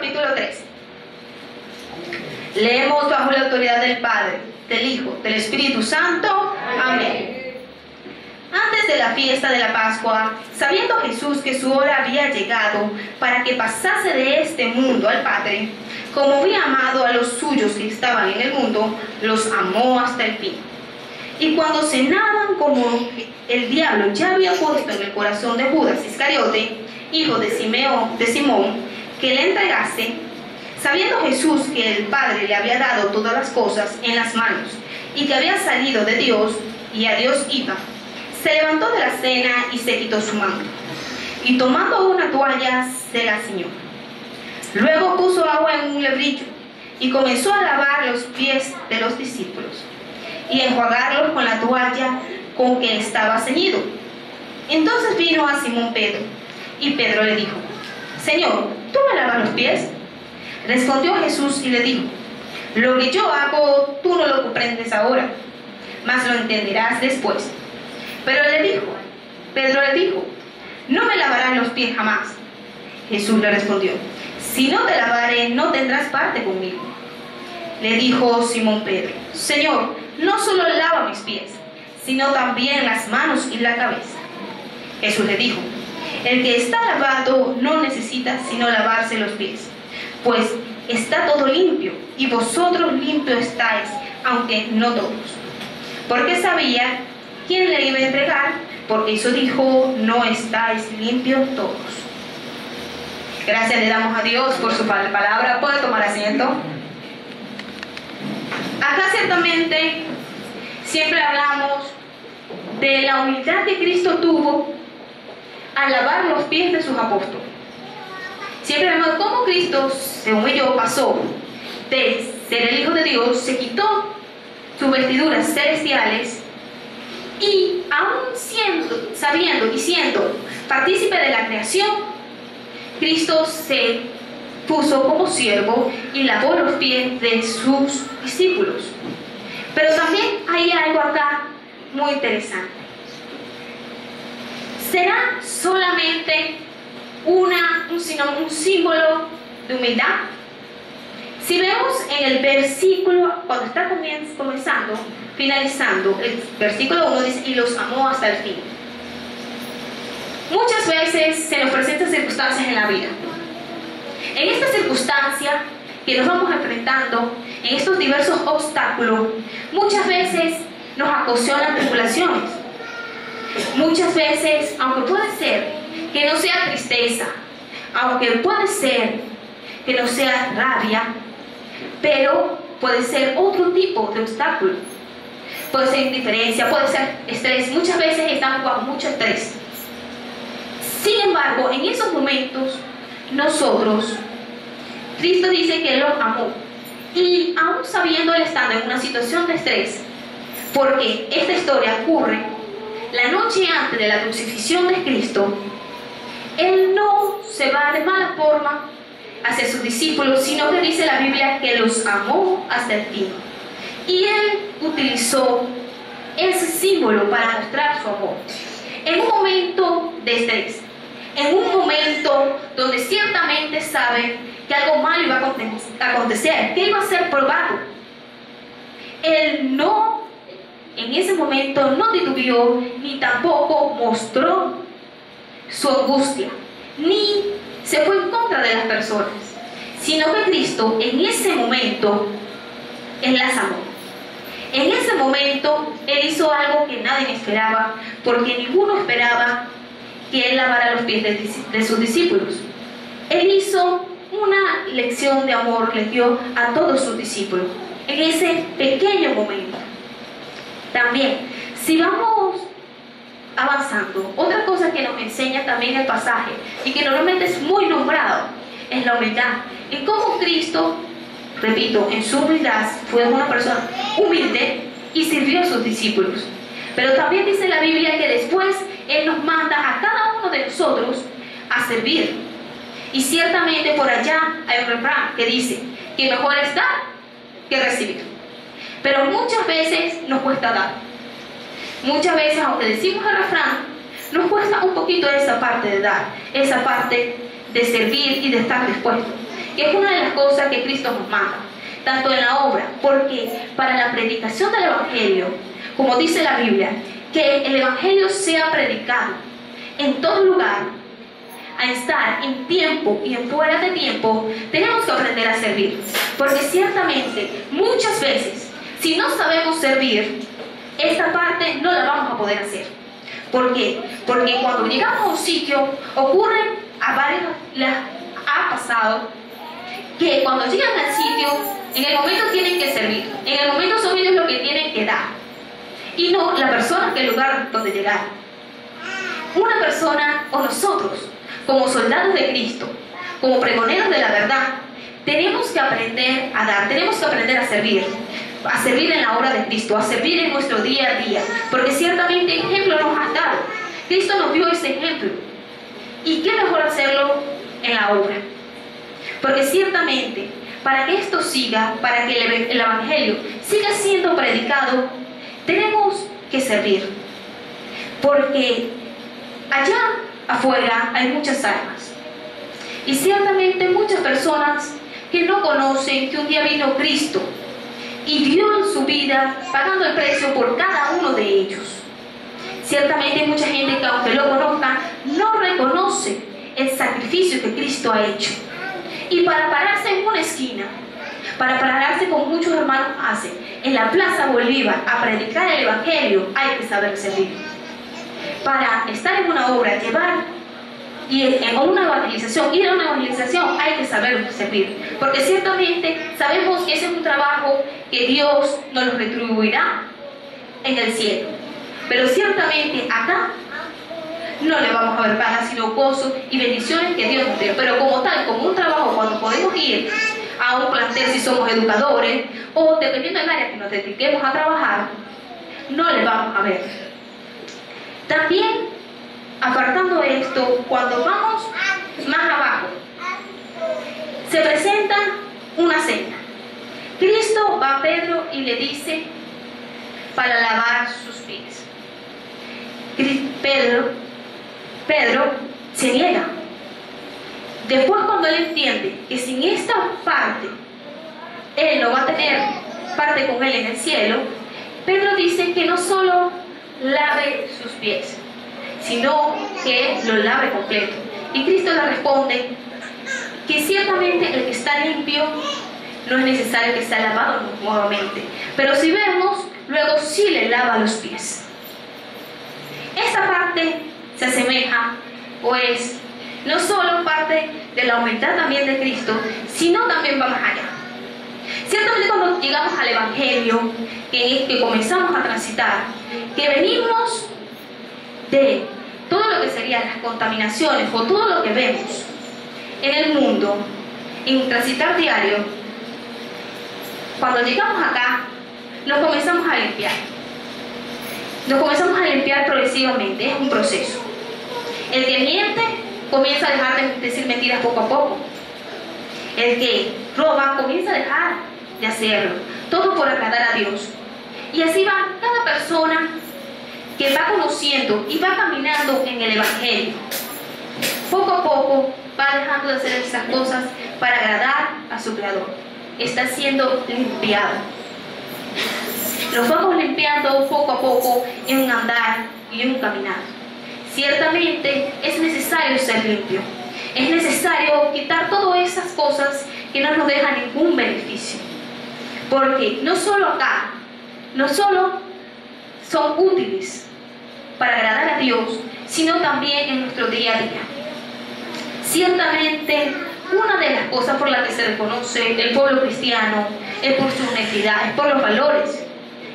capítulo 13. Leemos bajo la autoridad del Padre, del Hijo, del Espíritu Santo. Amén. Antes de la fiesta de la Pascua, sabiendo Jesús que su hora había llegado para que pasase de este mundo al Padre, como había amado a los suyos que estaban en el mundo, los amó hasta el fin. Y cuando cenaban, como el diablo ya había puesto en el corazón de Judas Iscariote, hijo de Simón, que le entregase, sabiendo Jesús que el Padre le había dado todas las cosas en las manos, y que había salido de Dios, y a Dios iba, se levantó de la cena y se quitó su manto, y tomando una toalla se la ciñó. Luego puso agua en un lebrillo, y comenzó a lavar los pies de los discípulos, y a enjuagarlos con la toalla con que estaba ceñido. Entonces vino a Simón Pedro, y Pedro le dijo: Señor, ¿tú me lavas los pies? Respondió Jesús y le dijo: Lo que yo hago tú no lo comprendes ahora, mas lo entenderás después. Pero Pedro le dijo: No me lavarás los pies jamás. Jesús le respondió: Si no te lavare, no tendrás parte conmigo. Le dijo Simón Pedro: Señor, no solo lava mis pies, sino también las manos y la cabeza. Jesús le dijo: El que está lavado no necesita sino lavarse los pies, pues está todo limpio, y vosotros limpios estáis, aunque no todos. Porque sabía quién le iba a entregar, porque eso dijo: No estáis limpios todos. Gracias le damos a Dios por su palabra. ¿Puede tomar asiento? Acá ciertamente siempre hablamos de la humildad que Cristo tuvo al lavar los pies de sus apóstoles. Siempre vemos cómo Cristo se humilló, pasó de ser el Hijo de Dios, se quitó sus vestiduras celestiales, y aún sabiendo y siendo partícipe de la creación, Cristo se puso como siervo y lavó los pies de sus discípulos. Pero también hay algo acá muy interesante. ¿Será solamente un símbolo de humildad? Si vemos en el versículo, cuando está finalizando, el versículo 1 dice: y los amó hasta el fin. Muchas veces se nos presentan circunstancias en la vida. En esta circunstancia que nos vamos enfrentando, en estos diversos obstáculos, muchas veces nos ocasionan tribulaciones. Muchas veces, aunque puede ser que no sea tristeza, aunque puede ser que no sea rabia, pero puede ser otro tipo de obstáculo. Puede ser indiferencia, puede ser estrés. Muchas veces estamos bajo mucho estrés. Sin embargo, en esos momentos, Cristo dice que Él los amó. Y aún sabiendo Él estando en una situación de estrés, porque esta historia ocurre la noche antes de la crucifixión de Cristo, Él no se va de mala forma hacia sus discípulos, sino que dice la Biblia que los amó hasta el fin. Y Él utilizó ese símbolo para mostrar su amor. En un momento de estrés, en un momento donde ciertamente sabe que algo malo iba a acontecer, que iba a ser probado, Él no, en ese momento no titubeó, ni tampoco mostró su angustia, ni se fue en contra de las personas, sino que Cristo en ese momento, Él las amó. En ese momento, Él hizo algo que nadie esperaba, porque ninguno esperaba que Él lavara los pies de sus discípulos. Él hizo una lección de amor, le dio a todos sus discípulos, en ese pequeño momento. También, si vamos avanzando, otra cosa que nos enseña también el pasaje, y que normalmente es muy nombrado, es la humildad. Y cómo Cristo, repito, en su humildad fue una persona humilde y sirvió a sus discípulos. Pero también dice la Biblia que después Él nos manda a cada uno de nosotros a servir. Y ciertamente por allá hay un refrán que dice que mejor es dar que recibir. Pero muchas veces nos cuesta dar. Muchas veces, aunque decimos el refrán, nos cuesta un poquito esa parte de dar, esa parte de servir y de estar dispuesto. que es una de las cosas que Cristo nos manda, tanto en la obra, porque para la predicación del Evangelio, como dice la Biblia, que el Evangelio sea predicado en todo lugar, a estar en tiempo y en fuera de tiempo, tenemos que aprender a servir, porque ciertamente muchas veces, si no sabemos servir, esta parte no la vamos a poder hacer. ¿Por qué? Porque cuando llegamos a un sitio, ha pasado que cuando llegan al sitio, en el momento tienen que servir, en el momento son ellos los que tienen que dar, y no la persona que el lugar donde llegaron. Una persona o nosotros, como soldados de Cristo, como pregoneros de la verdad, tenemos que aprender a dar, tenemos que aprender a servir en la obra de Cristo, a servir en nuestro día a día, porque ciertamente ejemplo nos ha dado. Cristo nos dio ese ejemplo, y qué mejor hacerlo en la obra, porque ciertamente para que esto siga, para que el Evangelio siga siendo predicado, tenemos que servir, porque allá afuera hay muchas almas, y ciertamente muchas personas que no conocen que un día vino Cristo y dio en su vida pagando el precio por cada uno de ellos. Ciertamente hay mucha gente que, aunque lo conozca, no reconoce el sacrificio que Cristo ha hecho. Y para pararse en una esquina, para pararse como muchos hermanos hacen, en la Plaza Bolívar, a predicar el Evangelio, hay que saber servir. Para estar en una obra, ir a una evangelización, hay que saber servir. Porque ciertamente sabemos que ese es un trabajo que Dios nos lo retribuirá en el cielo. Pero ciertamente acá no le vamos a ver paga, sino gozo y bendiciones que Dios nos dio. Pero como tal, como un trabajo, cuando podemos ir a un plantel si somos educadores, o dependiendo del área que nos dediquemos a trabajar, no le vamos a ver. También, apartando esto, cuando vamos más abajo, se presenta una cena. Cristo va a Pedro y le dice para lavar sus pies. Pedro se niega. Después, cuando él entiende que sin esta parte él no va a tener parte con él en el cielo, Pedro dice que no solo lave sus pies, sino que lo lave completo. Y Cristo le responde que ciertamente el que está limpio no es necesario que sea lavado nuevamente, pero si vemos, luego sí le lava los pies. Esta parte se asemeja, pues, no solo parte de la humildad también de Cristo, sino también va más allá. Ciertamente cuando llegamos al Evangelio, que comenzamos a transitar, que venimos de todo lo que serían las contaminaciones o todo lo que vemos en el mundo, en un transitar diario, cuando llegamos acá, nos comenzamos a limpiar. Nos comenzamos a limpiar progresivamente, es un proceso. El que miente comienza a dejar de decir mentiras poco a poco. El que roba comienza a dejar de hacerlo, todo por agradar a Dios. Y así va cada persona que va conociendo y va caminando en el Evangelio. Poco a poco va dejando de hacer esas cosas para agradar a su Creador. Está siendo limpiado. Nos vamos limpiando poco a poco en un andar y en un caminar. Ciertamente es necesario ser limpio. Es necesario quitar todas esas cosas que no nos dejan ningún beneficio. Porque no solo acá, no solo son útiles para agradar a Dios, sino también en nuestro día a día. Ciertamente, una de las cosas por las que se reconoce el pueblo cristiano es por su honestidad, es por los valores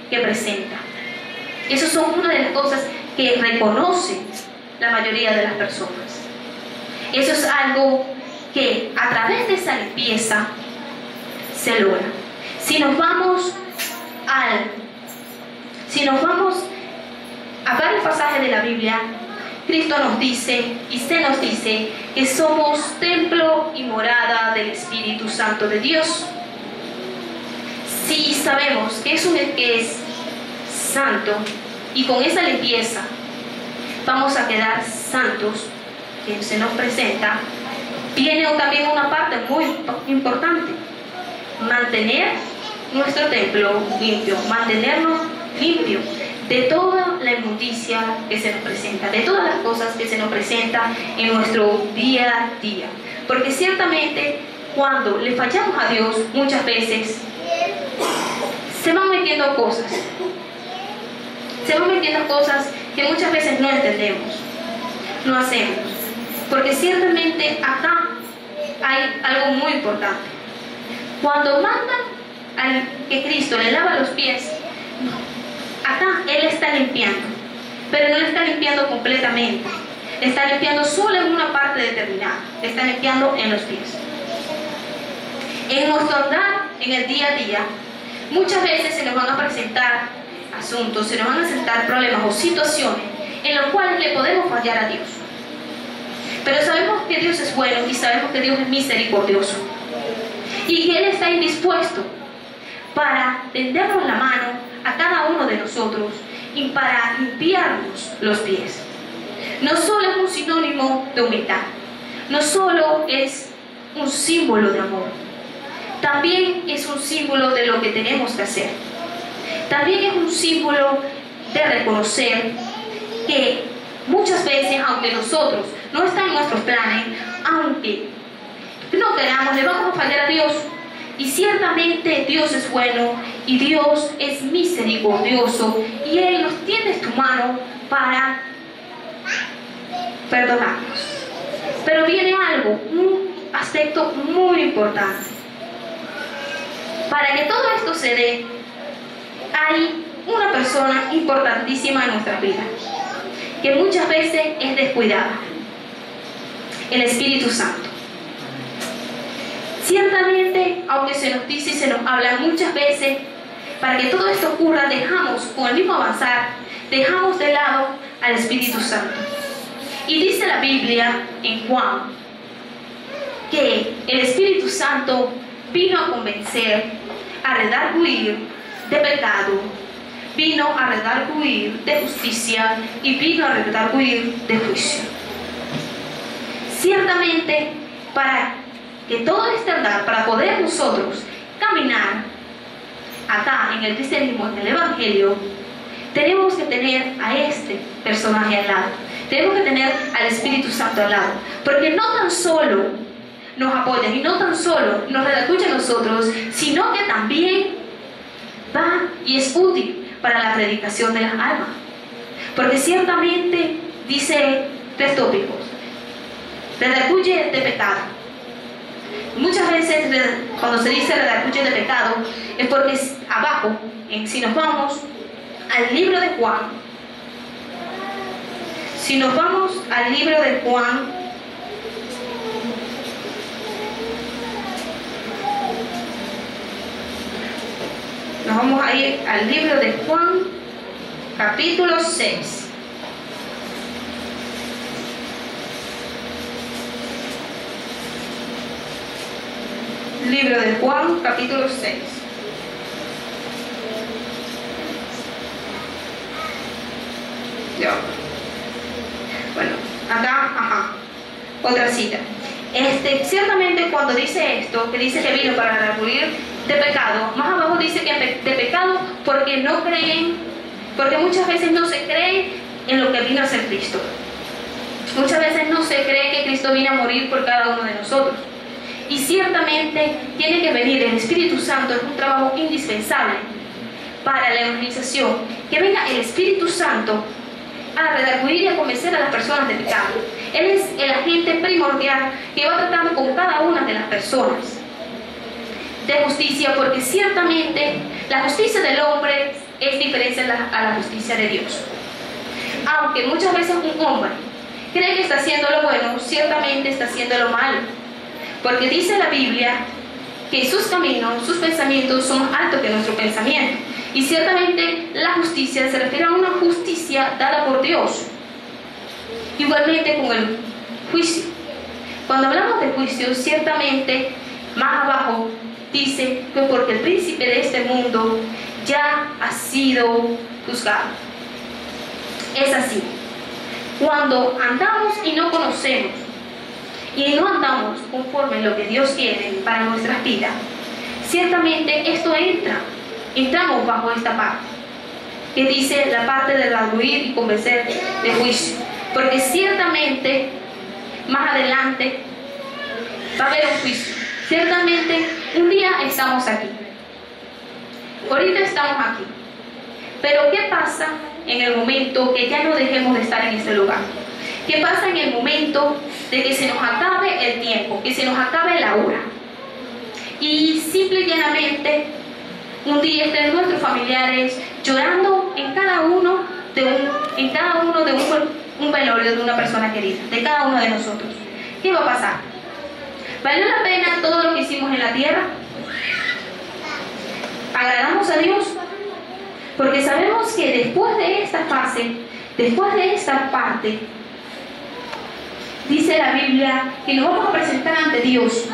que presenta. Esas son una de las cosas que reconoce la mayoría de las personas. Eso es algo que a través de esa limpieza se logra. Si nos vamos a varios pasajes de la Biblia, Cristo nos dice y se nos dice que somos templo y morada del Espíritu Santo de Dios. Si sabemos que es santo y con esa limpieza vamos a quedar santos que se nos presenta, viene también una parte muy importante: mantener nuestro templo limpio, mantenernos limpios de toda la inmundicia que se nos presenta, de todas las cosas que se nos presentan en nuestro día a día. Porque ciertamente cuando le fallamos a Dios, muchas veces se van metiendo cosas que muchas veces no entendemos, no hacemos. Porque ciertamente acá hay algo muy importante. Cuando mandan que Cristo le lava los pies, acá Él está limpiando, pero no le está limpiando completamente. Le está limpiando solo en una parte determinada. Le está limpiando en los pies. En nuestro andar, en el día a día, muchas veces se nos van a presentar asuntos, se nos van a presentar problemas o situaciones en los cuales le podemos fallar a Dios. Pero sabemos que Dios es bueno y sabemos que Dios es misericordioso. Y que Él está indispuesto para tendernos la mano a cada uno de nosotros y para limpiarnos los pies. No solo es un sinónimo de humildad, no solo es un símbolo de amor, también es un símbolo de lo que tenemos que hacer. También es un símbolo de reconocer que muchas veces, aunque nosotros no está en nuestros planes, aunque no queramos, le vamos a fallar a Dios. Y ciertamente Dios es bueno y Dios es misericordioso y Él nos tiende su mano para perdonarnos. Pero viene algo, un aspecto muy importante. Para que todo esto se dé, hay una persona importantísima en nuestra vida, que muchas veces es descuidada: el Espíritu Santo. Ciertamente, aunque se nos dice y se nos habla muchas veces, para que todo esto ocurra, dejamos, con el mismo avanzar, dejamos de lado al Espíritu Santo. Y dice la Biblia en Juan que el Espíritu Santo vino a convencer, a redarguir de pecado, vino a redarguir de justicia y vino a redarguir de juicio. Ciertamente, para que todo este andar, para poder nosotros caminar acá en el cristianismo, en el evangelio, tenemos que tener a este personaje al lado, tenemos que tener al Espíritu Santo al lado, porque no tan solo nos apoya y no tan solo nos redarguye a nosotros, sino que también va y es útil para la predicación de las almas. Porque ciertamente dice 3 tópicos: redarguye de pecado. Muchas veces cuando se dice redarguye de pecado es porque abajo, si nos vamos al libro de Juan, nos vamos a ir al libro de Juan, capítulo 6. Libro de Juan, capítulo 6. Ya. Bueno, acá, otra cita. Ciertamente cuando dice esto, que dice que vino para redarguir de pecado, más abajo dice que de pecado porque no creen, porque muchas veces no se cree en lo que vino a hacer Cristo. Muchas veces no se cree que Cristo vino a morir por cada uno de nosotros. Y ciertamente tiene que venir el Espíritu Santo, es un trabajo indispensable para la evangelización, que venga el Espíritu Santo a redarguir y a convencer a las personas de pecado. Él es el agente primordial que va tratando con cada una de las personas de justicia, porque ciertamente la justicia del hombre es diferente a la justicia de Dios. Aunque muchas veces un hombre cree que está haciendo lo bueno, ciertamente está haciendo lo malo. Porque dice la Biblia que sus caminos, sus pensamientos son más altos que nuestro pensamiento. Y ciertamente la justicia se refiere a una justicia dada por Dios. Igualmente con el juicio. Cuando hablamos de juicio, ciertamente más abajo dice que porque el príncipe de este mundo ya ha sido juzgado. Es así. Cuando andamos y no conocemos y no andamos conforme a lo que Dios quiere para nuestras vidas, ciertamente esto entramos bajo esta parte, que dice la parte de redarguir y convencer de juicio, porque ciertamente más adelante va a haber un juicio. Ciertamente un día estamos aquí, ahorita estamos aquí, pero ¿qué pasa en el momento que ya no dejemos de estar en este lugar? ¿Qué pasa en el momento de que se nos acabe el tiempo, que se nos acabe la hora? Y simple y llanamente, un día estén nuestros familiares llorando en cada uno de un velorio de una persona querida, de cada uno de nosotros. ¿Qué va a pasar? ¿Valió la pena todo lo que hicimos en la tierra? ¿Agradamos a Dios? Porque sabemos que después de esta fase, después de esta parte, dice la Biblia que nos vamos a presentar ante Dios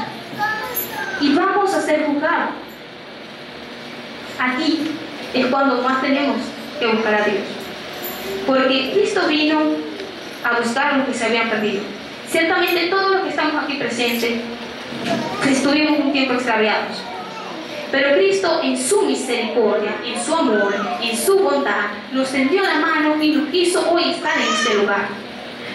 y vamos a ser juzgados. Aquí es cuando más tenemos que buscar a Dios, porque Cristo vino a buscar los que se habían perdido. Ciertamente todos los que estamos aquí presentes estuvimos un tiempo extraviados, pero Cristo en su misericordia, en su amor, en su bondad nos tendió la mano y nos hizo hoy estar en este lugar.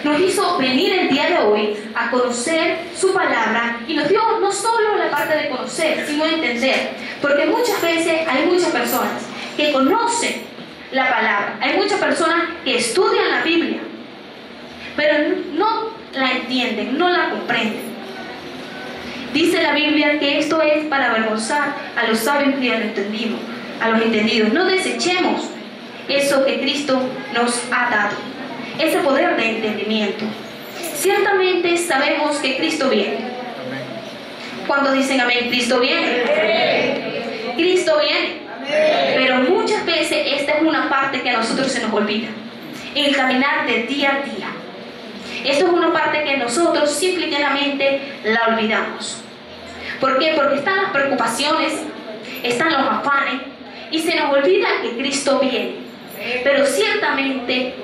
Nos hizo venir el día de hoy a conocer su palabra y nos dio no solo la parte de conocer, sino entender, porque muchas veces hay muchas personas que conocen la palabra, hay muchas personas que estudian la Biblia, pero no la entienden, no la comprenden. Dice la Biblia que esto es para avergonzar a los sabios y a los entendidos. No desechemos eso que Cristo nos ha dado, ese poder de entendimiento. Ciertamente sabemos que Cristo viene. ¿Cuántos dicen amén? Cristo viene. Amén. Cristo viene. Amén. Pero muchas veces esta es una parte que a nosotros se nos olvida, en el caminar de día a día. Esto es una parte que nosotros simple y llanamente la olvidamos. ¿Por qué? Porque están las preocupaciones, están los afanes y se nos olvida que Cristo viene. Pero ciertamente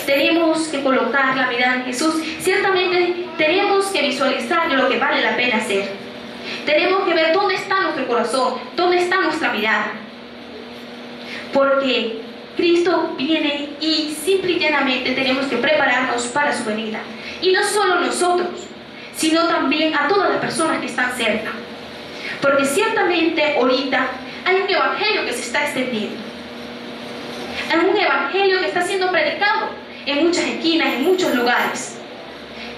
tenemos que colocar la mirada en Jesús. Ciertamente tenemos que visualizar lo que vale la pena hacer. Tenemos que ver dónde está nuestro corazón, dónde está nuestra mirada. Porque Cristo viene y simple y llanamente tenemos que prepararnos para su venida. Y no solo nosotros, sino también a todas las personas que están cerca. Porque ciertamente ahorita hay un evangelio que se está extendiendo. Hay un evangelio que está siendo predicado en muchas esquinas, en muchos lugares.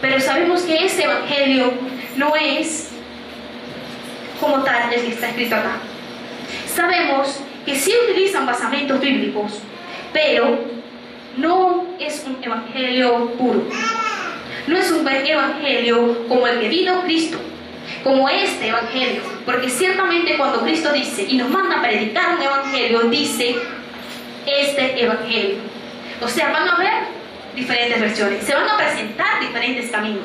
Pero sabemos que ese evangelio no es como tal el que está escrito acá. Sabemos que sí utilizan basamentos bíblicos, pero no es un evangelio puro. No es un evangelio como el que vino Cristo, como este evangelio, porque ciertamente cuando Cristo dice y nos manda a predicar un evangelio, dice este evangelio. O sea, van a haber diferentes versiones, se van a presentar diferentes caminos,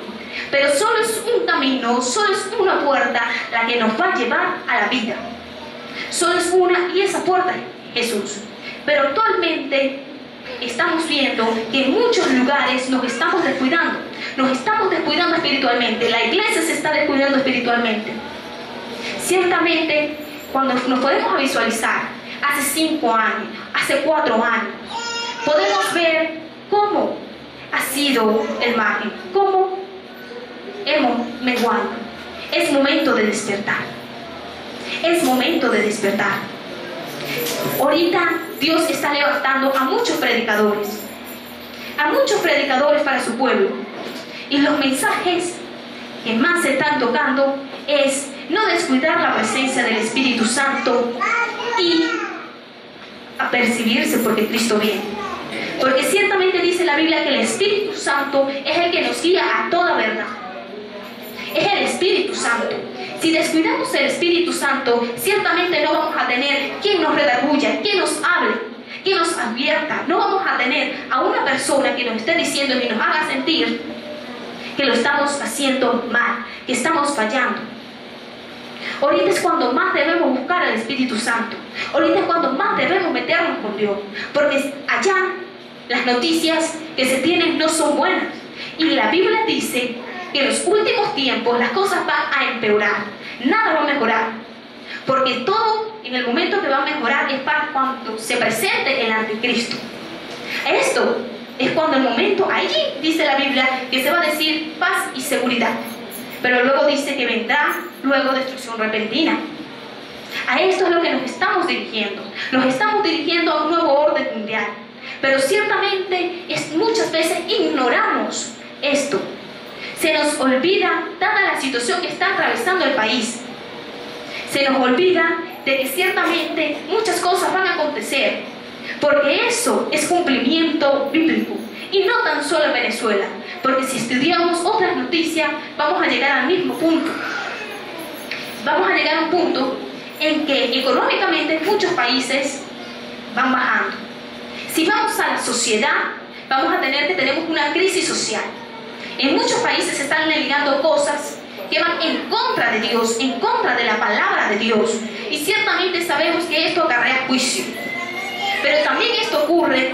pero solo es un camino, solo es una puerta la que nos va a llevar a la vida. Solo es una, y esa puerta es Jesús. Pero actualmente estamos viendo que en muchos lugares nos estamos descuidando espiritualmente. La iglesia se está descuidando espiritualmente. Ciertamente, cuando nos podemos visualizar hace 5 años, hace 4 años, podemos ver cómo ha sido el margen, cómo hemos menguado. Es momento de despertar. Es momento de despertar. Ahorita Dios está levantando a muchos predicadores para su pueblo. Y los mensajes que más se están tocando es no descuidar la presencia del Espíritu Santo y apercibirse porque Cristo viene. Porque ciertamente dice la Biblia que el Espíritu Santo es el que nos guía a toda verdad. Es el Espíritu Santo. Si descuidamos el Espíritu Santo, ciertamente no vamos a tener quien nos redarguya, quien nos hable, quien nos advierta. No vamos a tener a una persona que nos esté diciendo y nos haga sentir que lo estamos haciendo mal, que estamos fallando. Ahorita es cuando más debemos buscar al Espíritu Santo. Ahorita es cuando más debemos meternos con Dios. Porque allá las noticias que se tienen no son buenas. Y la Biblia dice que en los últimos tiempos las cosas van a empeorar, nada va a mejorar, porque todo en el momento que va a mejorar es para cuando se presente el anticristo. Esto es cuando el momento, allí dice la Biblia que se va a decir paz y seguridad, pero luego dice que vendrá luego destrucción repentina. A esto es lo que nos estamos dirigiendo a un nuevo orden mundial, pero ciertamente muchas veces ignoramos esto. Se nos olvida, dada la situación que está atravesando el país, se nos olvida de que ciertamente muchas cosas van a acontecer, porque eso es cumplimiento bíblico, y no tan solo en Venezuela, porque si estudiamos otras noticias vamos a llegar al mismo punto. Vamos a llegar a un punto en que económicamente muchos países van bajando. Si vamos a la sociedad, vamos a tener que tenemos una crisis social. En muchos países se están negando cosas que van en contra de Dios, en contra de la palabra de Dios. Y ciertamente sabemos que esto acarrea juicio. Pero también esto ocurre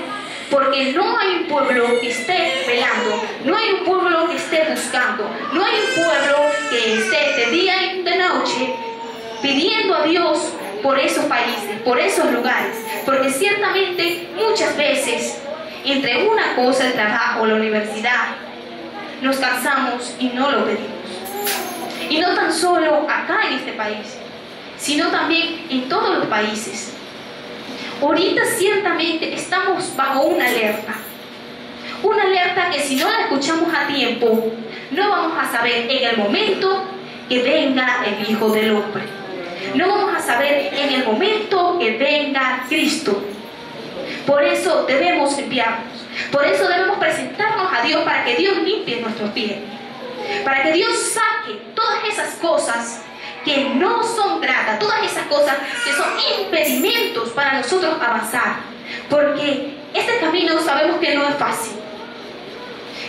porque no hay un pueblo que esté velando, no hay un pueblo que esté buscando, no hay un pueblo que esté de día y de noche pidiendo a Dios por esos países, por esos lugares. Porque ciertamente muchas veces, entre una cosa, el trabajo, la universidad, nos cansamos y no lo pedimos. Y no tan solo acá en este país, sino también en todos los países. Ahorita ciertamente estamos bajo una alerta que si no la escuchamos a tiempo, no vamos a saber en el momento que venga el Hijo del Hombre. No vamos a saber en el momento que venga Cristo. Por eso debemos limpiarnos. Por eso debemos presentarnos a Dios para que Dios limpie nuestros pies. Para que Dios saque todas esas cosas que no son gratas, todas esas cosas que son impedimentos para nosotros avanzar. Porque este camino sabemos que no es fácil.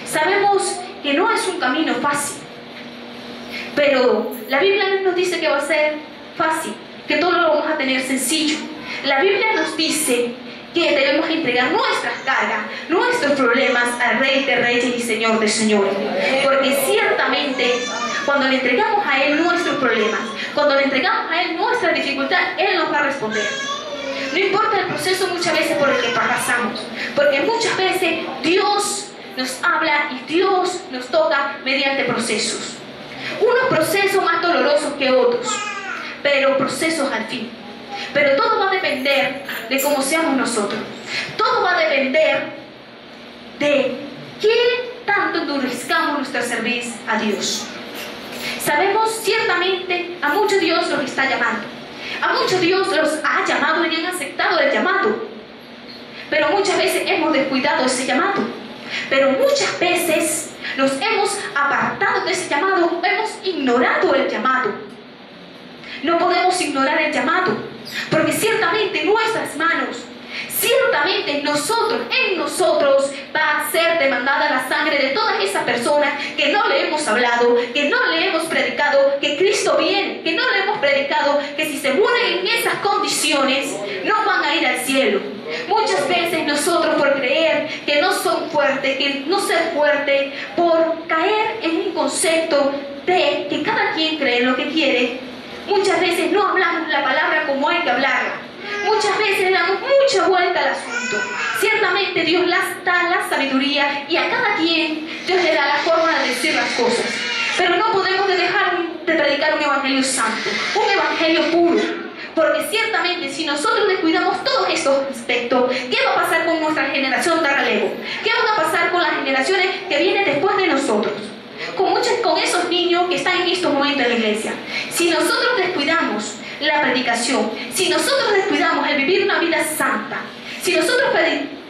Sabemos que no es un camino fácil. Pero la Biblia no nos dice que va a ser fácil, que todo lo vamos a tener sencillo. La Biblia nos dice que debemos entregar nuestras cargas, nuestros problemas al Rey de Reyes y Señor de Señores. Porque ciertamente cuando le entregamos a Él nuestros problemas, cuando le entregamos a Él nuestra dificultad, Él nos va a responder. No importa el proceso muchas veces por el que pasamos, porque muchas veces Dios nos habla y Dios nos toca mediante procesos. Unos procesos más dolorosos que otros, pero procesos al fin. Pero todo va a depender de cómo seamos nosotros. Todo va a depender de qué tanto endurezcamos nuestro servicio a Dios. Sabemos ciertamente a muchos Dios los está llamando. A muchos Dios los ha llamado y han aceptado el llamado. Pero muchas veces hemos descuidado ese llamado. Pero muchas veces nos hemos apartado de ese llamado, hemos ignorado el llamado. No podemos ignorar el llamado, porque ciertamente nuestras manos, ciertamente en nosotros va a ser demandada la sangre de todas esas personas que no le hemos hablado, que no le hemos predicado que Cristo viene, que no le hemos predicado que si se mueren en esas condiciones no van a ir al cielo. Muchas veces nosotros, por creer que no son fuertes, que no ser fuerte, por caer en un concepto de que cada quien cree en lo que quiere, muchas veces no hablamos la palabra como hay que hablarla. Muchas veces le damos mucha vuelta al asunto. Ciertamente Dios da la sabiduría y a cada quien Dios le da la forma de decir las cosas. Pero no podemos dejar de predicar un evangelio santo, un evangelio puro. Porque ciertamente si nosotros descuidamos todos estos aspectos, ¿qué va a pasar con nuestra generación de relevo? ¿Qué va a pasar con las generaciones que vienen después de nosotros? Con esos niños que están en estos momentos en la iglesia. Si nosotros descuidamos la predicación, si nosotros descuidamos el vivir una vida santa, si nosotros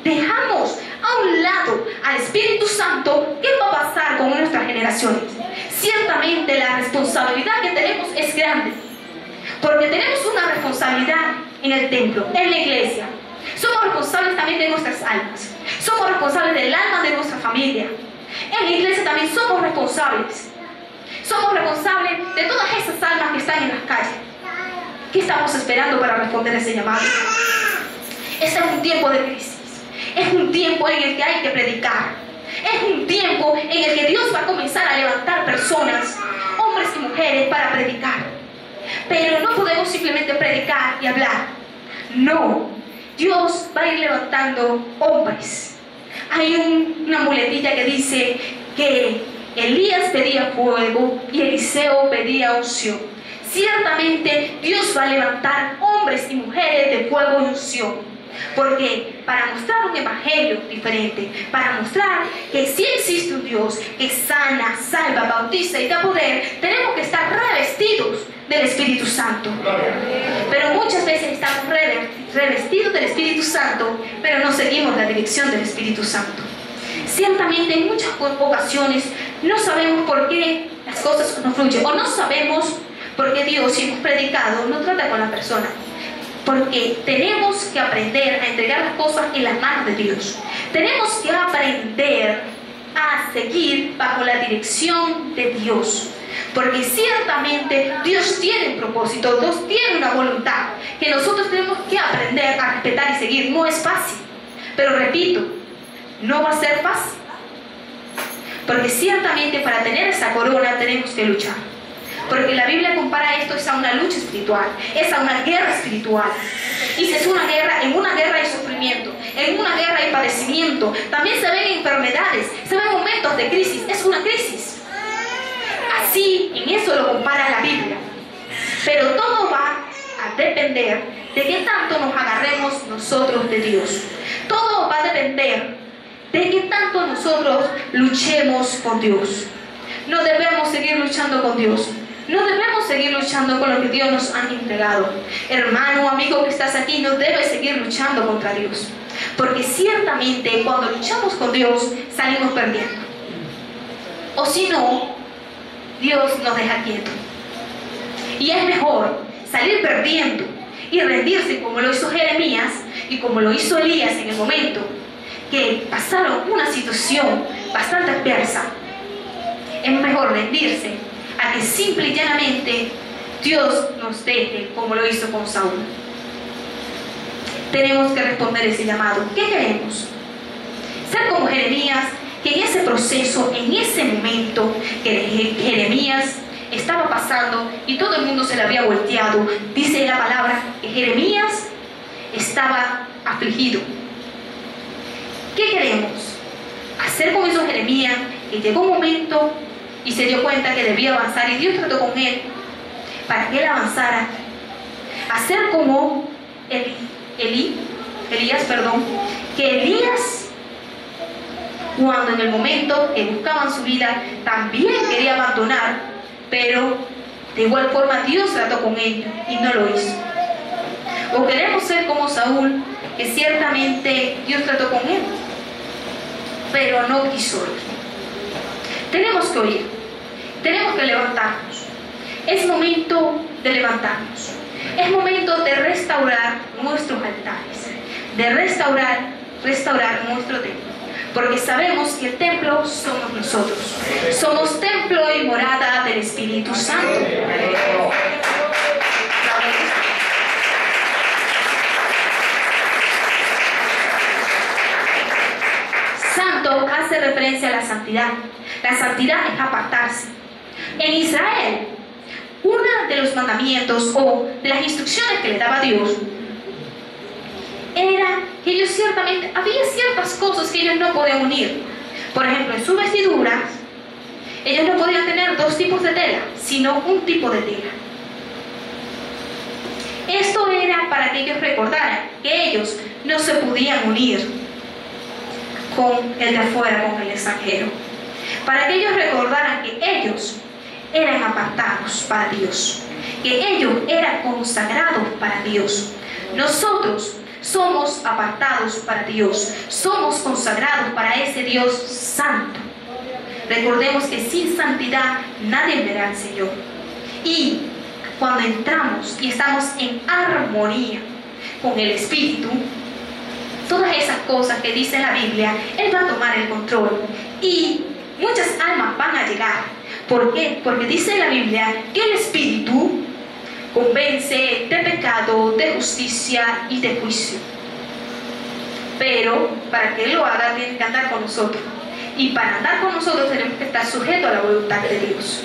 dejamos a un lado al Espíritu Santo, ¿qué va a pasar con nuestras generaciones? Ciertamente la responsabilidad que tenemos es grande, porque tenemos una responsabilidad en el templo, en la iglesia. Somos responsables también de nuestras almas, somos responsables del alma de nuestra familia. En la iglesia también somos responsables de todas esas almas que están en las calles. ¿Qué estamos esperando para responder a ese llamado? Este es un tiempo de crisis. Es un tiempo en el que hay que predicar. Es un tiempo en el que Dios va a comenzar a levantar personas, hombres y mujeres, para predicar. Pero no podemos simplemente predicar y hablar. No, Dios va a ir levantando hombres. Hay una muletilla que dice que Elías pedía fuego y Eliseo pedía unción. Ciertamente Dios va a levantar hombres y mujeres de fuego y unción. Porque para mostrar un evangelio diferente, para mostrar que sí existe un Dios que sana, salva, bautiza y da poder, tenemos que estar revestidos del Espíritu Santo. Pero muchas veces estamos revestidos del Espíritu Santo, pero no seguimos la dirección del Espíritu Santo. Ciertamente en muchas ocasiones no sabemos por qué las cosas no fluyen, o no sabemos por qué Dios, si hemos predicado, no trata con la persona. Porque tenemos que aprender a entregar las cosas en las manos de Dios. Tenemos que aprender a seguir bajo la dirección de Dios. Porque ciertamente Dios tiene un propósito, Dios tiene una voluntad que nosotros tenemos que aprender a respetar y seguir. No es fácil, pero repito, no va a ser fácil. Porque ciertamente para tener esa corona tenemos que luchar. Porque la Biblia compara esto es a una lucha espiritual, es a una guerra espiritual. Y si es una guerra, en una guerra hay sufrimiento, en una guerra hay padecimiento, también se ven enfermedades, se ven momentos de crisis, es una crisis. Así, en eso lo compara la Biblia. Pero todo va a depender de qué tanto nos agarremos nosotros de Dios. Todo va a depender de qué tanto nosotros luchemos con Dios. No debemos seguir luchando con Dios. No debemos seguir luchando con lo que Dios nos ha entregado. Hermano, amigo que estás aquí, no debes seguir luchando contra Dios. Porque ciertamente cuando luchamos con Dios, salimos perdiendo. O si no, Dios nos deja quietos. Y es mejor salir perdiendo y rendirse como lo hizo Jeremías y como lo hizo Elías en el momento que pasaron una situación bastante adversa. Es mejor rendirse a que simple y llanamente Dios nos deje como lo hizo con Saúl. Tenemos que responder ese llamado. ¿Qué queremos? Ser como Jeremías, que en ese proceso, en ese momento que Jeremías estaba pasando y todo el mundo se le había volteado, dice la palabra que Jeremías estaba afligido. ¿Qué queremos? Hacer como hizo Jeremías, que llegó un momento y se dio cuenta que debía avanzar y Dios trató con él para que él avanzara. Hacer como Elías, que Elías, cuando en el momento que buscaban su vida, también quería abandonar, pero de igual forma Dios trató con él y no lo hizo. O queremos ser como Saúl, que ciertamente Dios trató con él, pero no quiso oír. Tenemos que oír, tenemos que levantarnos. Es momento de levantarnos. Es momento de restaurar nuestros altares, de restaurar nuestro templo. Porque sabemos que el templo somos nosotros. Somos templo y morada del Espíritu Santo. Santo hace referencia a la santidad. La santidad es apartarse. En Israel, uno de los mandamientos o de las instrucciones que le daba Dios era que ellos ciertamente, había ciertas cosas que ellos no podían unir. Por ejemplo, en sus vestiduras, ellos no podían tener dos tipos de tela, sino un tipo de tela. Esto era para que ellos recordaran que ellos no se podían unir con el de afuera, con el extranjero. Para que ellos recordaran que ellos eran apartados para Dios, que ellos eran consagrados para Dios. Nosotros somos apartados para Dios, somos consagrados para ese Dios santo. Recordemos que sin santidad nadie verá al Señor. Y cuando entramos y estamos en armonía con el Espíritu, todas esas cosas que dice la Biblia, Él va a tomar el control y muchas almas van a llegar. ¿Por qué? Porque dice la Biblia que el Espíritu convence de pecado, de justicia y de juicio. Pero para que Él lo haga, tiene que andar con nosotros. Y para andar con nosotros tenemos que estar sujetos a la voluntad de Dios.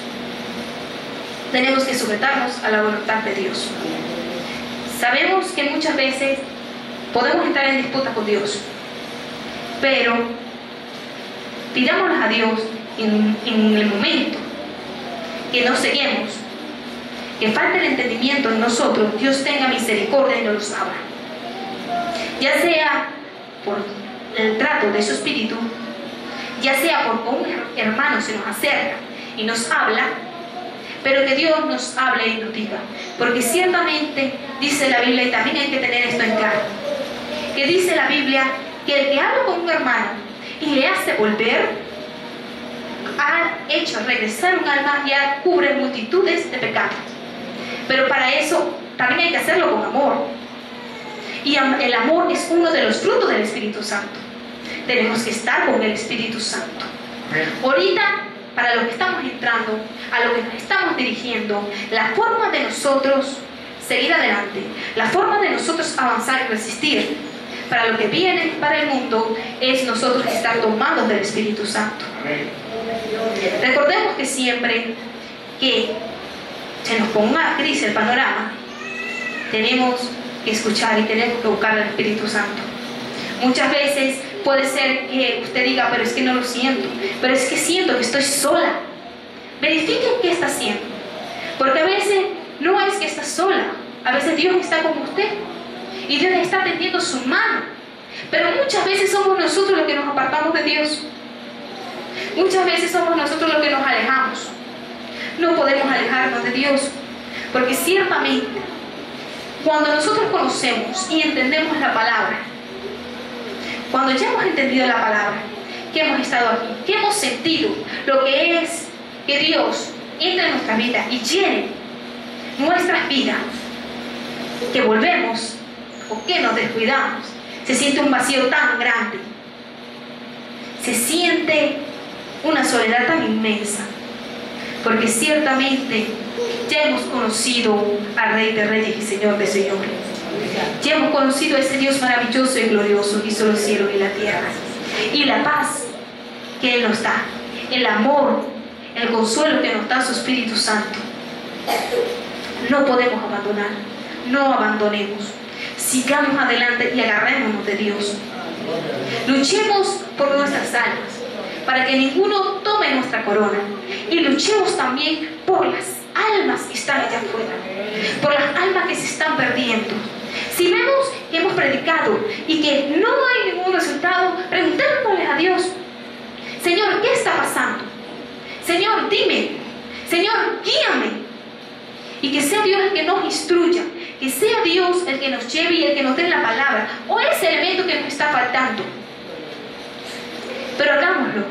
Tenemos que sujetarnos a la voluntad de Dios. Sabemos que muchas veces podemos entrar en disputa con Dios, pero pidámosle a Dios en el momento que nos ceguemos, que falte el entendimiento en nosotros, Dios tenga misericordia y nos los abra. Ya sea por el trato de su espíritu, ya sea porque un hermano se nos acerca y nos habla, pero que Dios nos hable y nos diga, porque ciertamente dice la Biblia, y también hay que tener esto en claro, que dice la Biblia que el que habla con un hermano y le hace volver, ha hecho regresar un alma, ya cubre multitudes de pecados. Pero para eso también hay que hacerlo con amor, y el amor es uno de los frutos del Espíritu Santo. Tenemos que estar con el Espíritu Santo. Ahorita, para lo que estamos entrando, a lo que nos estamos dirigiendo, la forma de nosotros seguir adelante, la forma de nosotros avanzar y resistir para lo que viene para el mundo, es nosotros estar tomados del Espíritu Santo. Recordemos que siempre que se nos ponga gris el panorama, tenemos que escuchar y tenemos que buscar al Espíritu Santo. Muchas veces puede ser que usted diga, pero es que no lo siento, pero es que siento que estoy sola. Verifiquen qué está haciendo, porque a veces no es que está sola, a veces Dios está con usted y Dios está tendiendo su mano, pero muchas veces somos nosotros los que nos apartamos de Dios. Muchas veces somos nosotros los que nos alejamos. No podemos alejarnos de Dios, porque ciertamente cuando nosotros conocemos y entendemos la palabra, cuando ya hemos entendido la palabra, que hemos estado aquí, que hemos sentido lo que es que Dios entre en nuestra vida y llene nuestras vidas, que volvemos o que nos descuidamos, se siente un vacío tan grande, se siente una soledad tan inmensa, porque ciertamente ya hemos conocido al Rey de Reyes y Señor de Señores. Ya hemos conocido a ese Dios maravilloso y glorioso que hizo los cielos y la tierra. Y la paz que Él nos da, el amor, el consuelo que nos da su Espíritu Santo. No podemos abandonar, no abandonemos. Sigamos adelante y agarrémonos de Dios. Luchemos por nuestras almas, para que ninguno tome nuestra corona. Y luchemos también por las almas que están allá afuera, por las almas que se están perdiendo. Si vemos que hemos predicado y que no hay ningún resultado, preguntémosle a Dios: Señor, ¿qué está pasando? Señor, dime. Señor, guíame. Y que sea Dios el que nos instruya, que sea Dios el que nos lleve y el que nos dé la palabra o ese elemento que nos está faltando. Pero hagámoslo.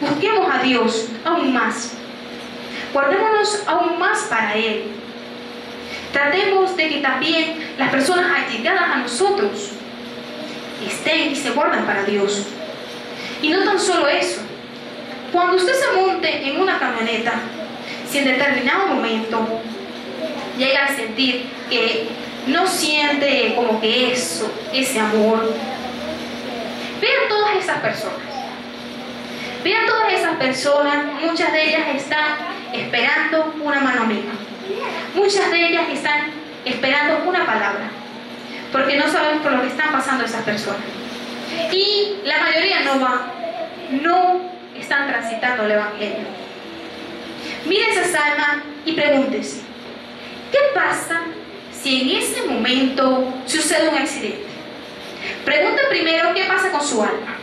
Busquemos a Dios aún más. Guardémonos aún más para Él. Tratemos de que también las personas allegadas a nosotros estén y se guarden para Dios. Y no tan solo eso. Cuando usted se monte en una camioneta, si en determinado momento llega a sentir que no siente como que ese amor, vean todas esas personas. Vean todas esas personas, muchas de ellas están esperando una mano amiga. Muchas de ellas están esperando una palabra, porque no sabemos por lo que están pasando esas personas. Y la mayoría no están transitando el Evangelio. Miren esas almas y pregúntense: ¿qué pasa si en ese momento sucede un accidente? Pregunten primero qué pasa con su alma.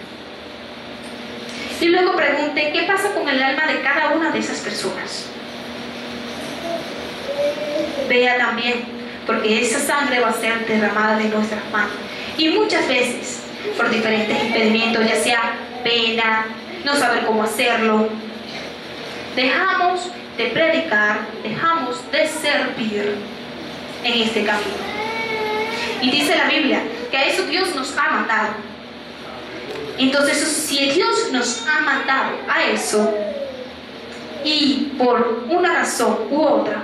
Y luego pregunte qué pasa con el alma de cada una de esas personas. Vea también, porque esa sangre va a ser derramada de nuestras manos. Y muchas veces, por diferentes impedimentos, ya sea pena, no saber cómo hacerlo, dejamos de predicar, dejamos de servir en este camino. Y dice la Biblia que a eso Dios nos ha mandado. Entonces, si Dios nos ha mandado a eso y por una razón u otra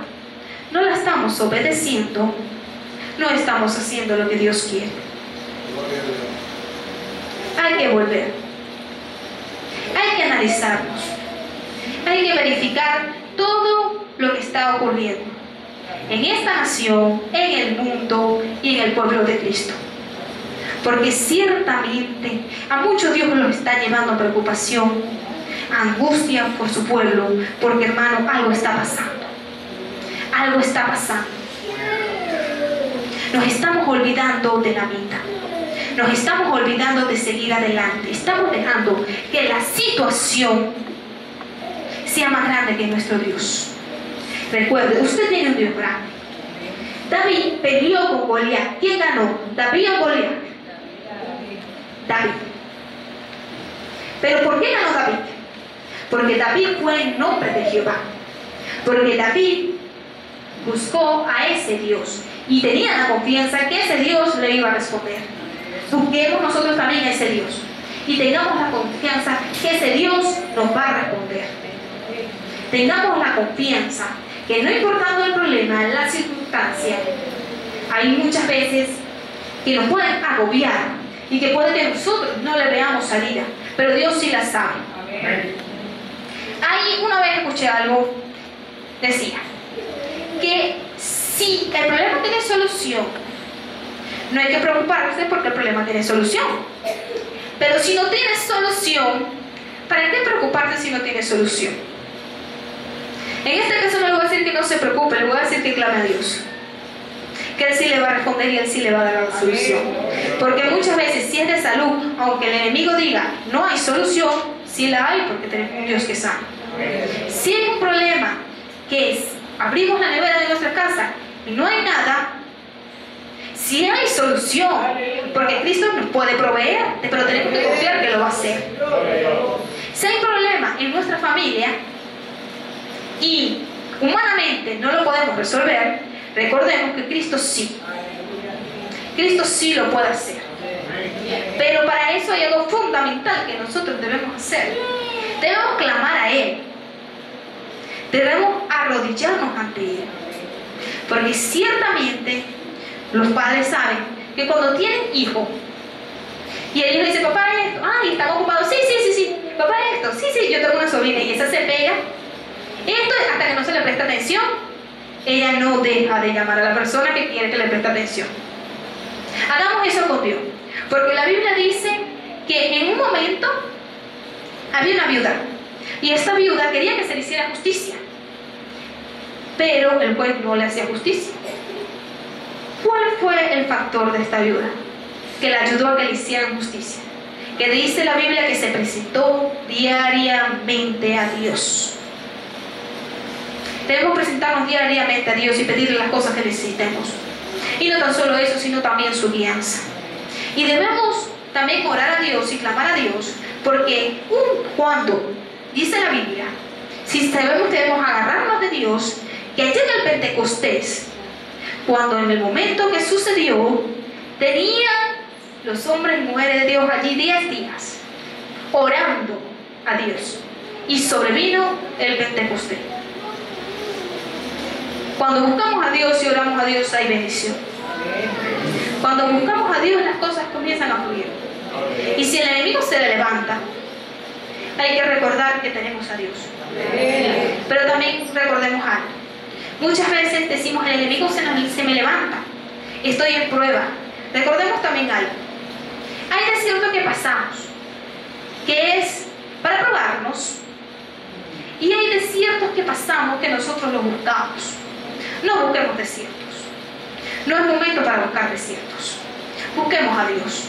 no la estamos obedeciendo, no estamos haciendo lo que Dios quiere. Hay que volver. Hay analizarnos. Hay que verificar todo lo que está ocurriendo en esta nación, en el mundo y en el pueblo de Cristo. Porque ciertamente a muchos Dios los está llevando a preocupación, a angustia por su pueblo, porque hermano, algo está pasando. Algo está pasando. Nos estamos olvidando de la vida. Nos estamos olvidando de seguir adelante. Estamos dejando que la situación sea más grande que nuestro Dios. Recuerde, usted tiene un Dios grande. David peleó con Goliat. ¿Quién ganó? ¿David o Goliat? David. ¿Pero por qué ganó David? Porque David fue en nombre de Jehová. Porque David buscó a ese Dios y tenía la confianza que ese Dios le iba a responder. Busquemos nosotros también a ese Dios y tengamos la confianza que ese Dios nos va a responder. Tengamos la confianza que no importando el problema, la circunstancia, hay muchas veces que nos pueden agobiar y que puede que nosotros no le veamos salida, pero Dios sí la sabe. Ahí una vez escuché algo, decía que si el problema tiene solución, no hay que preocuparse porque el problema tiene solución. Pero si no tiene solución, ¿para qué preocuparse si no tiene solución? En este caso no le voy a decir que no se preocupe, le voy a decir que clame a Dios. Que Él sí le va a responder y Él sí le va a dar la solución. Porque muchas veces, si es de salud, aunque el enemigo diga no hay solución, sí la hay porque tenemos un Dios que sana. Si hay un problema que es, abrimos la nevera de nuestra casa y no hay nada, si hay solución, porque Cristo nos puede proveer, pero tenemos que confiar que lo va a hacer. Si hay un problema en nuestra familia y humanamente no lo podemos resolver, recordemos que Cristo sí lo puede hacer. Pero para eso hay algo fundamental que nosotros debemos hacer. Debemos clamar a Él. Debemos arrodillarnos ante Él. Porque ciertamente los padres saben que cuando tienen hijos y el hijo dice, papá, esto, ay, están ocupados, sí, papá, esto, sí, yo tengo una sobrina y esa se pega, esto hasta que no se le presta atención, ella no deja de llamar a la persona que quiere que le preste atención. Hagamos eso con Dios, porque la Biblia dice que en un momento había una viuda y esta viuda quería que se le hiciera justicia, pero el juez no le hacía justicia. ¿Cuál fue el factor de esta viuda que la ayudó a que le hicieran justicia? Que dice la Biblia que se presentó diariamente a Dios. Debemos presentarnos diariamente a Dios y pedirle las cosas que necesitemos. Y no tan solo eso, sino también su guianza. Y debemos también orar a Dios y clamar a Dios, porque cuando dice la Biblia, si debemos agarrarnos de Dios, que allá en el Pentecostés, cuando en el momento que sucedió, tenían los hombres y mujeres de Dios allí 10 días, orando a Dios, y sobrevino el Pentecostés. Cuando buscamos a Dios y oramos a Dios, hay bendición. Cuando buscamos a Dios, las cosas comienzan a fluir. Y si el enemigo se levanta, hay que recordar que tenemos a Dios. Pero también recordemos algo. Muchas veces decimos, el enemigo se me levanta, estoy en prueba. Recordemos también algo. Hay desiertos que pasamos, que es para probarnos, y hay desiertos que pasamos que nosotros los buscamos. No busquemos desiertos. No es momento para buscar desiertos. Busquemos a Dios.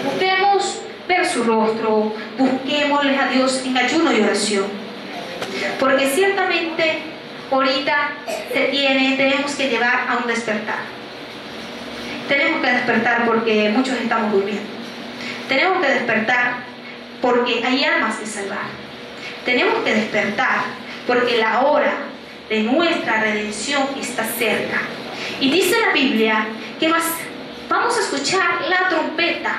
Busquemos ver su rostro. Busquémosle a Dios en ayuno y oración. Porque ciertamente ahorita tenemos que llevar a un despertar. Tenemos que despertar porque muchos estamos durmiendo. Tenemos que despertar porque hay almas que salvar. Tenemos que despertar porque la hora de nuestra redención está cerca. Y dice la Biblia que vamos a escuchar la trompeta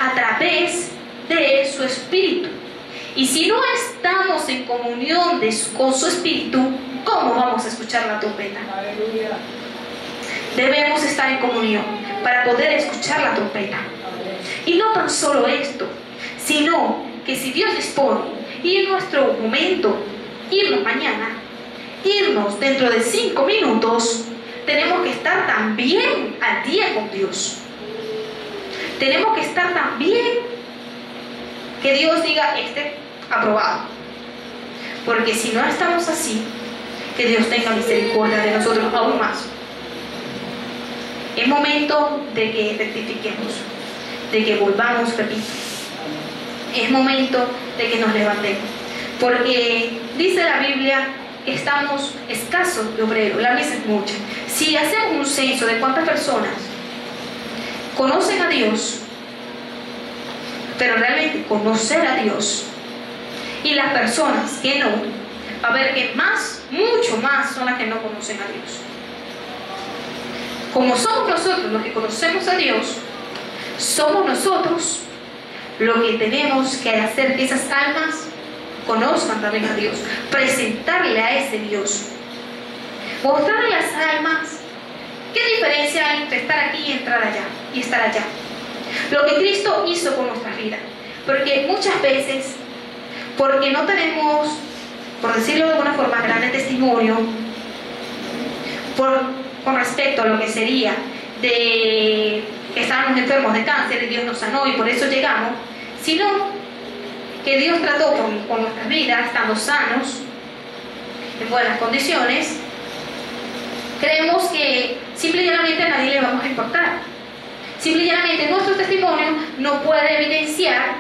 a través de su espíritu. Y si no estamos en comunión con su espíritu, ¿cómo vamos a escuchar la trompeta? Debemos estar en comunión para poder escuchar la trompeta. Y no tan solo esto, sino que si Dios dispone y en nuestro momento, irnos mañana, irnos dentro de 5 minutos, tenemos que estar también al día con Dios. Tenemos que estar también que Dios diga aprobado. Porque si no estamos así, que Dios tenga misericordia de nosotros aún más. Es momento de que rectifiquemos, de que volvamos, repito. Es momento de que nos levantemos. Porque dice la Biblia que estamos escasos de obreros, la misa es mucha. Si hacemos un censo de cuántas personas conocen a Dios, pero realmente conocer a Dios, y las personas que no, va a ver que mucho más son las que no conocen a Dios. Como somos nosotros los que conocemos a Dios, somos nosotros lo que tenemos que hacer que esas almas conozcan también a Dios, presentarle a ese Dios, mostrarle a las almas qué diferencia hay entre estar aquí y entrar allá y estar allá. Lo que Cristo hizo con nuestra vida, porque muchas veces, porque no tenemos, por decirlo de alguna forma, grande testimonio con respecto a lo que sería de que estábamos enfermos de cáncer y Dios nos sanó y por eso llegamos, sino que Dios trató con nuestras vidas, estando sanos, en buenas condiciones. Creemos que simple y llanamente a nadie le vamos a importar. Simple y llanamente nuestro testimonio no puede evidenciar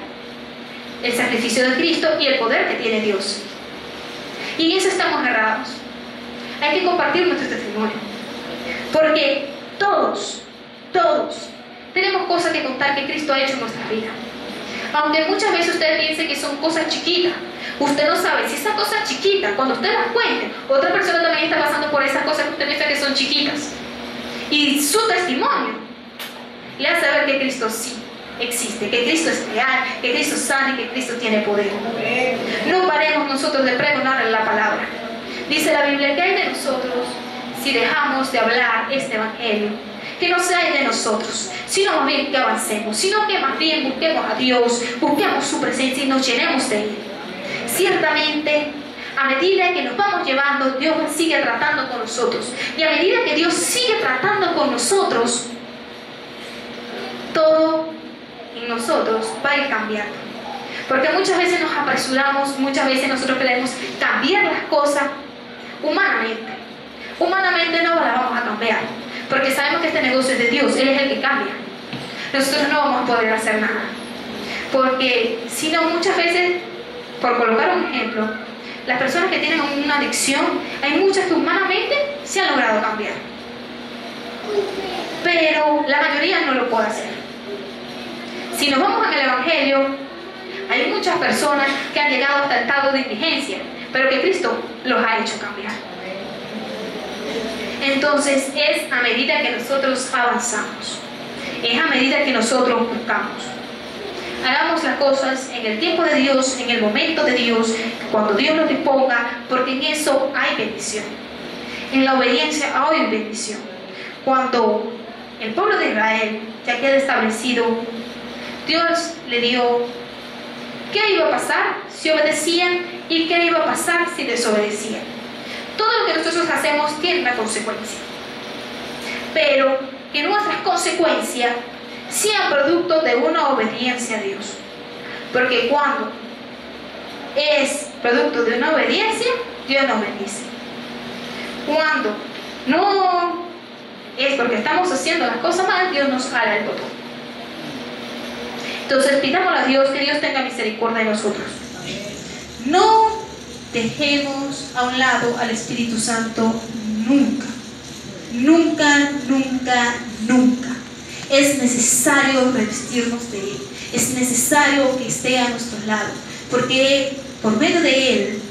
el sacrificio de Cristo y el poder que tiene Dios. Y en eso estamos errados. Hay que compartir nuestro testimonio. Porque todos tenemos cosas que contar que Cristo ha hecho en nuestra vida. Aunque muchas veces usted piense que son cosas chiquitas, usted no sabe si esas cosas chiquitas, cuando usted las cuente, otra persona también está pasando por esas cosas que usted piensa que son chiquitas. Y su testimonio le hace ver que Cristo sí existe, que Cristo es real, que Cristo sana y que Cristo tiene poder. No paremos nosotros de pregonar la palabra. Dice la Biblia que hay de nosotros si dejamos de hablar este evangelio, que no sea de nosotros, sino más bien que avancemos, sino que más bien busquemos a Dios, busquemos su presencia y nos llenemos de Él. Ciertamente, a medida que nos vamos llevando, Dios sigue tratando con nosotros. Y a medida que Dios sigue tratando con nosotros, todo en nosotros va a ir cambiando. Porque muchas veces nos apresuramos, muchas veces nosotros queremos cambiar las cosas humanamente. Humanamente no las vamos a cambiar, porque sabemos que este negocio es de Dios, Él es el que cambia. Nosotros no vamos a poder hacer nada. Porque si no, muchas veces, por colocar un ejemplo, las personas que tienen una adicción, hay muchas que humanamente se han logrado cambiar. Pero la mayoría no lo puede hacer. Si nos vamos al Evangelio, hay muchas personas que han llegado hasta el estado de indigencia, pero que Cristo los ha hecho cambiar. Entonces es a medida que nosotros avanzamos, es a medida que nosotros buscamos. Hagamos las cosas en el tiempo de Dios, en el momento de Dios, cuando Dios nos disponga, porque en eso hay bendición. En la obediencia hay bendición. Cuando el pueblo de Israel ya queda establecido, Dios le dio qué iba a pasar si obedecían y qué iba a pasar si desobedecían. Todo lo que nosotros hacemos tiene una consecuencia, pero que nuestras consecuencias sean producto de una obediencia a Dios, porque cuando es producto de una obediencia, Dios nos bendice. Cuando no es porque estamos haciendo las cosas mal, Dios nos jala el botón. Entonces pidámosle a Dios que Dios tenga misericordia de nosotros. No dejemos a un lado al Espíritu Santo nunca. Nunca, nunca, nunca. Es necesario revestirnos de Él. Es necesario que esté a nuestro lado. Porque por medio de Él,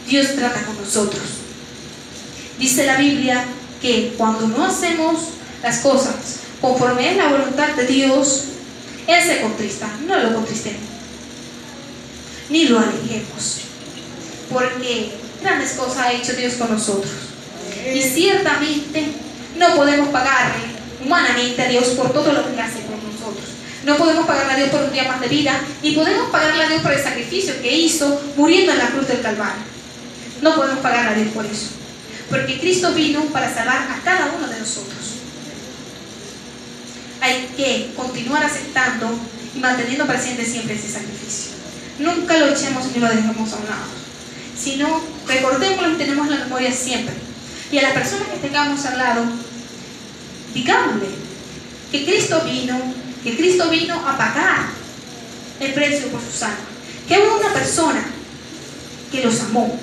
Dios trata con nosotros. Dice la Biblia que cuando no hacemos las cosas conforme es la voluntad de Dios, Él se contrista. No lo contristemos, ni lo alejemos, porque grandes cosas ha hecho Dios con nosotros. Y ciertamente no podemos pagarle humanamente a Dios por todo lo que hace con nosotros. No podemos pagarle a Dios por un día más de vida, ni podemos pagarle a Dios por el sacrificio que hizo muriendo en la cruz del Calvario. No podemos pagarle a Dios por eso, porque Cristo vino para salvar a cada uno de nosotros. Hay que continuar aceptando y manteniendo presente siempre ese sacrificio. Nunca lo echemos ni lo dejemos a un lado, sino recordémoslo y tenemos la memoria siempre. Y a las personas que tengamos al lado, digámosle que Cristo vino a pagar el precio por sus almas. Que hubo una persona que los amó,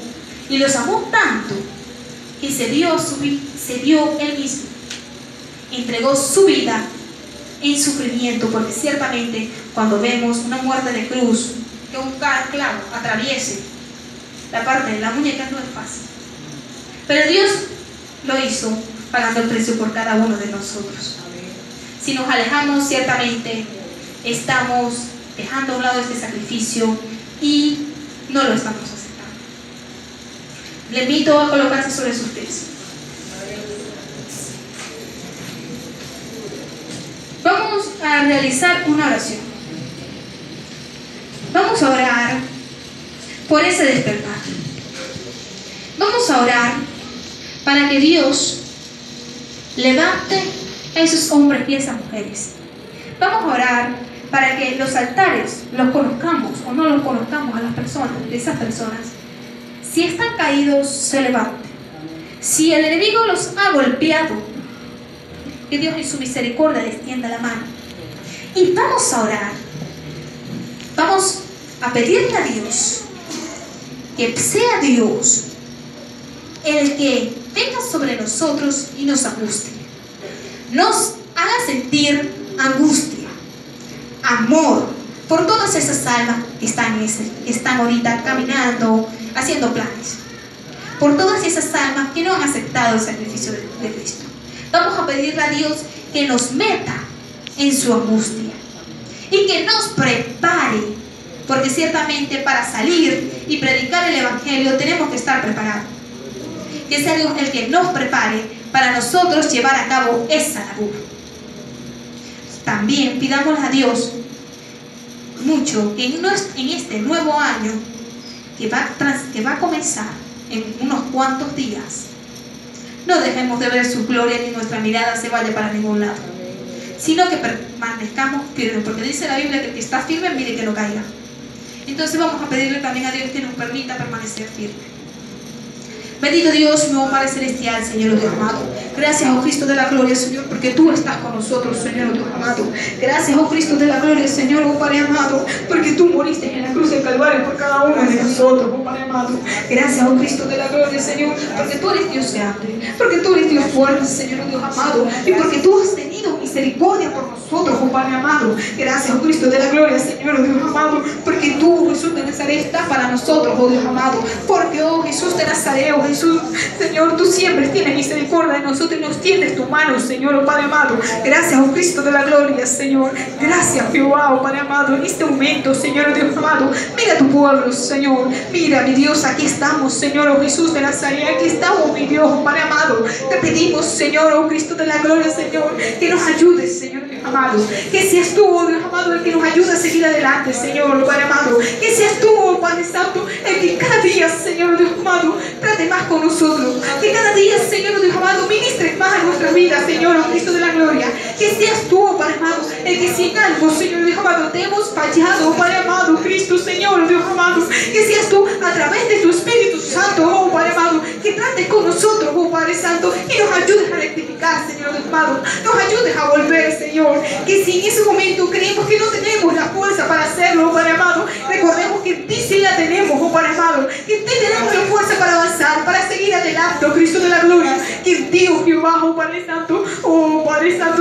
y los amó tanto que se dio él mismo, entregó su vida en sufrimiento, porque ciertamente cuando vemos una muerte de cruz, que un clavo atraviese la parte de la muñeca, no es fácil, pero Dios lo hizo pagando el precio por cada uno de nosotros. Si nos alejamos, ciertamente estamos dejando a un lado este sacrificio y no lo estamos aceptando. Le invito a colocarse sobre sus pies. Vamos a realizar una oración. Vamos a orar por ese despertar. Vamos a orar para que Dios levante a esos hombres y esas mujeres. Vamos a orar para que los altares los conozcamos o no los conozcamos a las personas, de esas personas. Si están caídos, se levanten. Si el enemigo los ha golpeado, que Dios en su misericordia les tienda la mano. Y vamos a orar. Vamos a pedirle a Dios que sea Dios el que venga sobre nosotros y nos ajuste. Nos haga sentir angustia, amor por todas esas almas que están ahorita caminando, haciendo planes. Por todas esas almas que no han aceptado el sacrificio de Cristo. Vamos a pedirle a Dios que nos meta en su angustia y que nos prepare, porque ciertamente para salir y predicar el Evangelio tenemos que estar preparados. Que sea Dios el que nos prepare para nosotros llevar a cabo esa labor. También pidamos a Dios mucho que en este nuevo año que va a comenzar en unos cuantos días, no dejemos de ver su gloria ni nuestra mirada se vaya para ningún lado, sino que permanezcamos firmes, porque dice la Biblia que el que está firme mire que no caiga. Entonces vamos a pedirle también a Dios que nos permita permanecer firmes. Bendito Dios, mi Padre Celestial, Señor Dios amado. Gracias, oh Cristo de la gloria, Señor, porque tú estás con nosotros, Señor Dios amado. Gracias, oh Cristo de la gloria, Señor, oh Padre amado, porque tú moriste en la cruz del Calvario por cada uno de nosotros, oh Padre amado. Gracias, oh Cristo de la gloria, Señor, porque tú eres Dios grande, porque tú eres Dios fuerte, Señor Dios amado, y porque tú has tenido misericordia por nosotros, oh Padre amado. Gracias, oh Cristo de la gloria, Señor Dios amado, porque tú, Jesús de Nazaret, estás para nosotros, oh Dios amado, porque, oh Jesús de Nazaret, oh Jesús, Señor, tú siempre tienes misericordia de nosotros y nos tiendes tu mano, Señor, oh Padre amado. Gracias, oh Cristo de la gloria, Señor. Gracias, Jehová, oh Padre amado, en este momento, Señor Dios amado. Mira tu pueblo, Señor. Mira, mi Dios, aquí estamos, Señor, oh Jesús de Nazaret. Aquí estamos, mi Dios, oh Padre amado. Te pedimos, Señor, oh Cristo de la gloria, Señor, que nos ayudes, Señor Dios amado. Que seas tú, oh Dios amado, el que nos ayude a seguir adelante, Señor, oh Padre amado. Que seas tú, oh Padre Santo, el que cada día, Señor Dios amado, trate más con nosotros. Que cada día, Señor Dios amado, ministres más a nuestra vida, Señor, oh Cristo de la gloria. Que seas tú, oh Padre amado, el que si en algo, Señor Dios amado, te hemos fallado, oh Padre amado, Cristo, Señor Dios amado. Que seas tú a través de tu Espíritu Santo, oh Padre amado, que trates con nosotros, oh Padre Santo, y nos ayudes a rectificar, Señor Dios amado. Nos ayudes a volver, Señor. Que si en ese momento creemos que no tenemos la fuerza para hacerlo, oh Padre amado, recordemos que en ti sí la tenemos, oh Padre amado. Que en ti tenemos la fuerza para avanzar, para seguir adelante, oh Cristo de la gloria. Que en ti, oh Jehová, oh Padre Santo,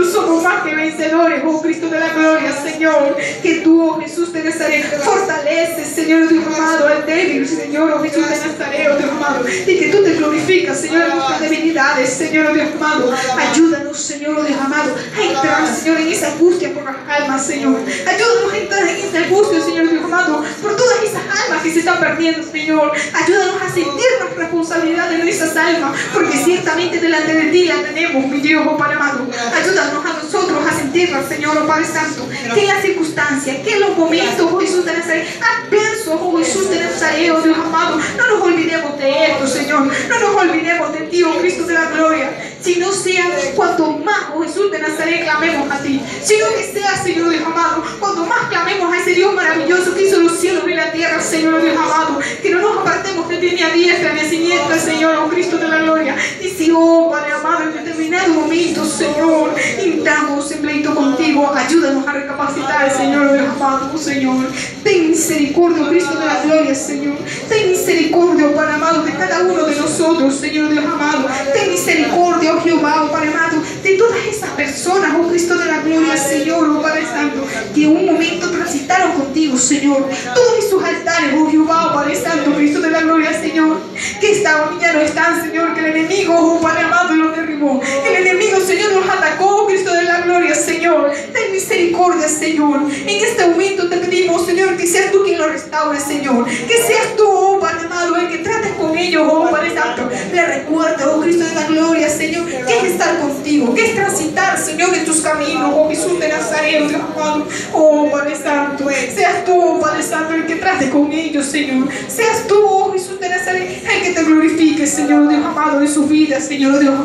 somos más que vencedores, oh Cristo de la gloria, Señor. Que tú, oh Jesús de Nazaret, fortaleces, Señor Dios amado, al débil, Señor, oh Jesús de Nazaret, oh Dios amado. Y que tú te glorificas, Señor, en nuestras debilidades, Señor, oh Dios amado. Ayúdanos, Señor, oh Dios amado, a entrar, Señor, en esa angustia por las almas, Señor. Ayúdanos a entrar en esa angustia, Señor, Dios amado, por todas esas almas que se están perdiendo, Señor. Ayúdanos a sentir la responsabilidad de esas almas, porque ciertamente delante de ti la tenemos, mi Dios, oh Padre amado. Ayúdanos a nosotros nosotros a sentirla, Señor, oh Padre Santo, que en las circunstancias, que en los momentos, oh Jesús de Nazaret, adversos, oh Jesús de Nazaret, oh Dios amado, no nos olvidemos de esto, Señor, no nos olvidemos de ti, oh Cristo de la gloria, sino sea cuanto más, oh Jesús de Nazaret, clamemos a ti, sino que sea, Señor Dios amado, cuanto más clamemos a ese Dios maravilloso que hizo los cielos y la tierra, Señor Dios amado, que no nos apartemos de ti ni a diestra ni a siniestra, Señor, oh Cristo de la gloria, y si, oh Padre amado, en determinado momento, Señor, entramos en pleito contigo, ayúdanos a recapacitar, Señor Dios amado, oh Señor, ten misericordia, oh Cristo de la gloria, Señor, ten misericordia, oh Padre amado, de cada uno de nosotros, Señor Dios amado, ten misericordia, oh Jehová, oh Padre amado, de todas esas personas, oh Cristo de la gloria, Señor, oh Padre Santo, que en un momento transitaron contigo, Señor, todos esos altares, oh Jehová, oh Padre Santo, Cristo de la gloria, Señor, que estaban y ya no están, Señor, que el enemigo, oh Padre amado, los derribó, que el enemigo, Señor, los atacó, oh Cristo de la gloria, Señor, ten misericordia, Señor, en este momento te pedimos, Señor, que seas tú quien lo restaure, Señor, que seas tú, oh Padre amado, el que trates con ellos, oh Padre Santo, le recuerda, oh Cristo de la gloria, Señor, que es estar contigo, que es transitar, Señor, en tus caminos, oh Jesús de Nazaret, Dios amado, oh Padre Santo, seas tú, oh Padre Santo, el que trate con ellos, Señor, seas tú, oh Jesús de Nazaret, el que te glorifique, Señor, Dios amado, en su vida, Señor, Dios,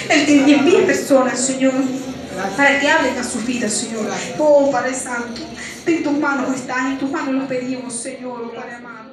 el que envíe personas, Señor, para que hablen a su vida, Señor, oh Padre Santo, en tus manos está, en tus manos los pedimos, Señor, oh Padre amado.